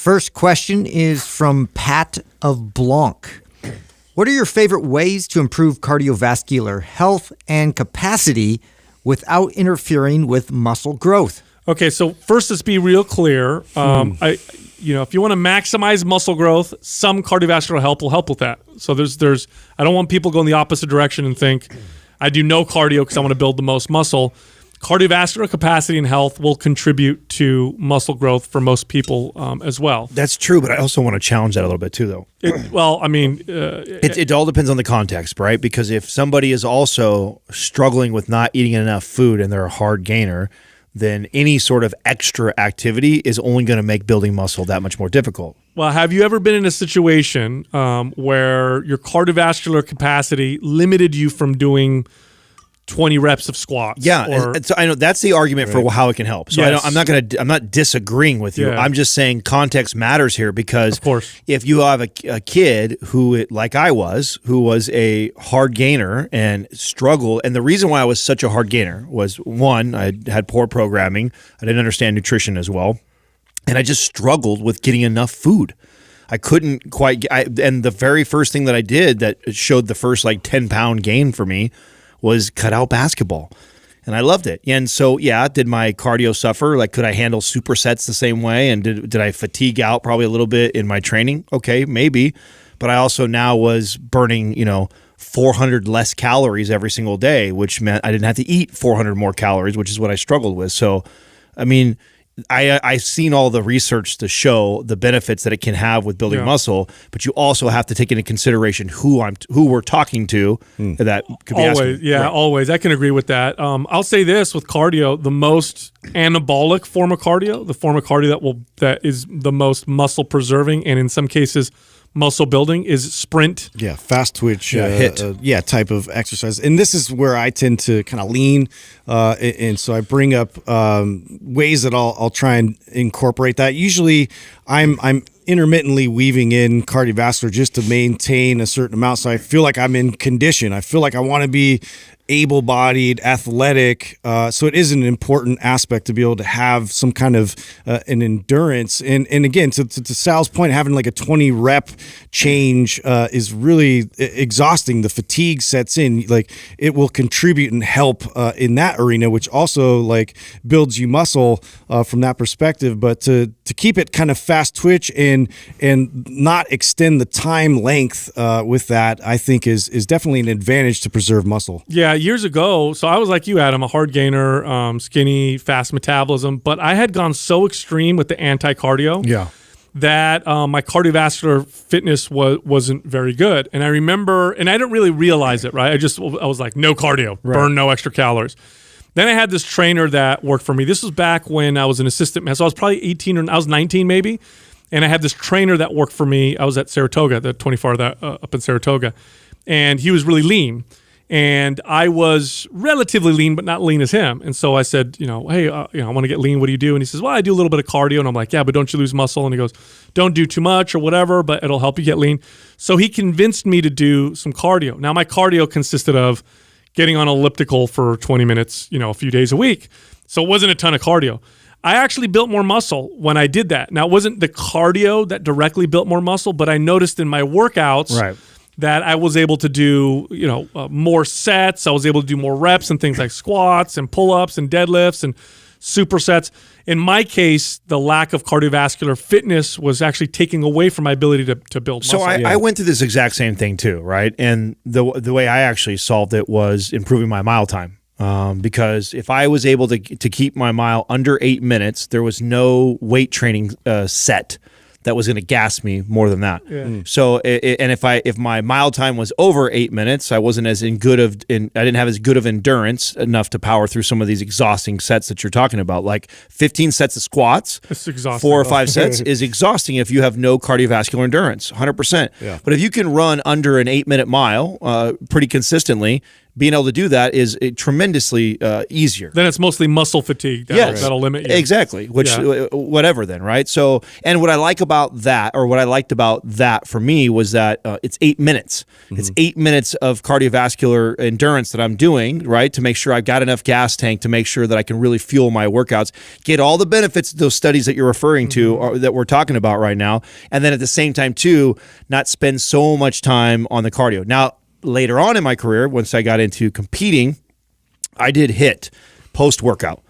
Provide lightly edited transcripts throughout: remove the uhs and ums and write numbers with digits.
First question is from Pat of Blanc. What are your favorite ways to improve cardiovascular health and capacity without interfering with muscle growth? Okay, so first, let's be real clear. If you want to maximize muscle growth, some cardiovascular help will help with that. So I don't want people going the opposite direction and think I do no cardio because I want to build the most muscle. Cardiovascular capacity and health will contribute to muscle growth for most people as well. That's true, but I also want to challenge that a little bit too, though. It all depends on the context, right? Because if somebody is also struggling with not eating enough food and they're a hard gainer, then any sort of extra activity is only going to make building muscle that much more difficult. Well, have you ever been in a situation where your cardiovascular capacity limited you from doing 20 reps of squats? Yeah, so I know that's the argument for how it can help. So Yes. I'm not disagreeing with you. Yeah. I'm just saying context matters here because Of course. if you have a kid who, like I was, who was a hard gainer and struggled, and the reason why I was such a hard gainer was, one, I had poor programming. I didn't understand nutrition as well, and I just struggled with getting enough food. I couldn't quite and the very first thing that I did that showed the first 10-pound gain for me was cut out basketball. And I loved it. And so, did my cardio suffer? Could I handle supersets the same way? And did I fatigue out probably a little bit in my training? Okay, maybe. But I also now was burning, 400 less calories every single day, which meant I didn't have to eat 400 more calories, which is what I struggled with. So, I mean, I've seen all the research to show the benefits that it can have with building muscle, but you also have to take into consideration who we're talking to. That could be always, asking. Right. always. I can agree with that. I'll say this with cardio: the most anabolic form of cardio, the form of cardio that is the most muscle preserving, and in some cases muscle building, is sprint. Yeah, fast twitch, HIIT. type of exercise. And this is where I tend to kind of lean, and so I bring up ways that I'll try and incorporate that. Usually, I'm intermittently weaving in cardiovascular just to maintain a certain amount, so I feel like I'm in condition. I feel like I want to be able-bodied, athletic. So it is an important aspect to be able to have some kind of an endurance. And again, to Sal's point, having a 20-rep change is really exhausting. The fatigue sets in. It will contribute and help in that arena, which also builds you muscle from that perspective. But to keep it kind of fast twitch and not extend the time length with that, I think is definitely an advantage to preserve muscle. Yeah, years ago, so I was like you, Adam, a hard gainer, skinny, fast metabolism, but I had gone so extreme with the anti-cardio that my cardiovascular fitness wasn't very good. And I remember, and I didn't really realize it, right? I was like, no cardio, burn no extra calories. Then I had this trainer that worked for me. This was back when I was an assistant man, so I was probably 18 or I was 19 maybe. And I had this trainer that worked for me. I was at Saratoga, the 24 up in Saratoga, and he was really lean. And I was relatively lean, but not lean as him. And so I said, hey, I want to get lean. What do you do? And he says, well, I do a little bit of cardio. And I'm like, yeah, but don't you lose muscle? And he goes, don't do too much or whatever, but it'll help you get lean. So he convinced me to do some cardio. Now, my cardio consisted of getting on elliptical for 20 minutes, a few days a week. So it wasn't a ton of cardio. I actually built more muscle when I did that. Now, it wasn't the cardio that directly built more muscle, but I noticed in my workouts that I was able to do, more sets. I was able to do more reps and things like squats and pull-ups and deadlifts and supersets. In my case, the lack of cardiovascular fitness was actually taking away from my ability to build muscle. So I went through this exact same thing too, right? And the way I actually solved it was improving my mile time. Because if I was able to keep my mile under 8 minutes, there was no weight training set that was going to gas me more than that. Yeah. So, and if my mile time was over 8 minutes, I wasn't I didn't have as good of endurance enough to power through some of these exhausting sets that you're talking about. 15 sets of squats, it's exhausting. 4 or 5 sets is exhausting if you have no cardiovascular endurance, 100%. Yeah. But if you can run under an 8-minute mile pretty consistently, being able to do that is tremendously easier. Then it's mostly muscle fatigue that'll limit you. Exactly. Which, whatever then, right? So, and what I like about that, or what I liked about that for me was that it's 8 minutes. It's 8 minutes of cardiovascular endurance that I'm doing, right? To make sure I've got enough gas tank to make sure that I can really fuel my workouts, get all the benefits of those studies that you're referring to or that we're talking about right now. And then at the same time too, not spend so much time on the cardio. Now, later on in my career, once I got into competing, I did HIIT post-workout.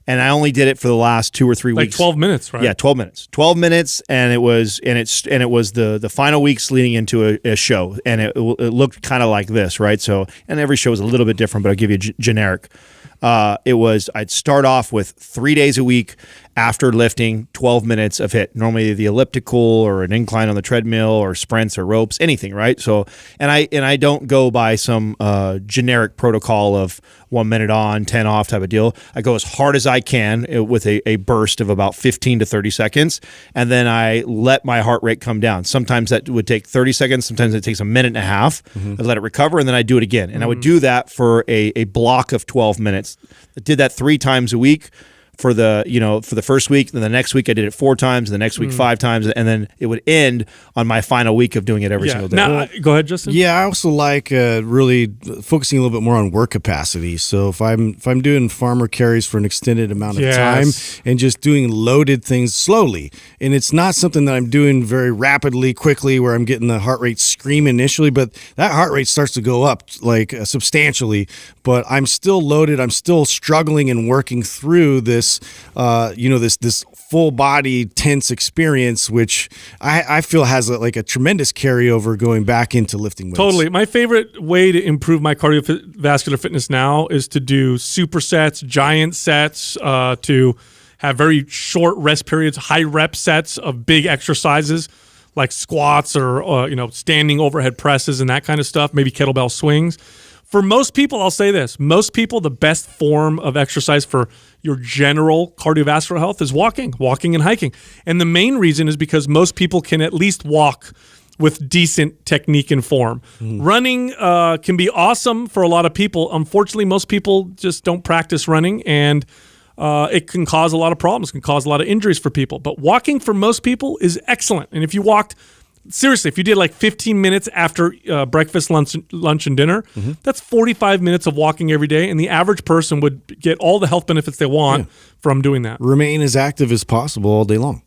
And I only did it for the last 2 or 3 weeks. Like 12 minutes, right? Yeah, 12 minutes. 12 minutes, and it was the final weeks leading into a show, and it looked kind of like this, right? So, and every show is a little bit different, but I'll give you a generic. I'd start off with 3 days a week after lifting, 12 minutes of HIIT, normally the elliptical or an incline on the treadmill or sprints or ropes, anything, right? So, and I don't go by some generic protocol of 1 minute on, 10 off type of deal. I go as hard as I can with a burst of about 15 to 30 seconds, and then I let my heart rate come down. Sometimes that would take 30 seconds, sometimes it takes a minute and a half. I let it recover, and then I do it again. And I would do that for a block of 12 minutes. I did that 3 times a week. For the first week, then the next week I did it 4 times, and the next week 5 times, and then it would end on my final week of doing it every single day. Now, go ahead, Justin. Yeah, I also like really focusing a little bit more on work capacity. So if I'm doing farmer carries for an extended amount of time and just doing loaded things slowly, and it's not something that I'm doing very rapidly, quickly, where I'm getting the heart rate scream initially, but that heart rate starts to go up like substantially. But I'm still loaded. I'm still struggling and working through this. This full body tense experience, which I feel has a tremendous carryover going back into lifting weights. Totally. My favorite way to improve my cardiovascular fitness now is to do supersets, giant sets, to have very short rest periods, high rep sets of big exercises like squats or standing overhead presses and that kind of stuff, maybe kettlebell swings. For most people, I'll say this. Most people, the best form of exercise for your general cardiovascular health is walking and hiking. And the main reason is because most people can at least walk with decent technique and form. Running can be awesome for a lot of people. Unfortunately, most people just don't practice running, and it can cause a lot of problems, can cause a lot of injuries for people. But walking for most people is excellent. And if you walked seriously, if you did like 15 minutes after breakfast, lunch, and dinner, that's 45 minutes of walking every day, and the average person would get all the health benefits they want from doing that. Remain as active as possible all day long.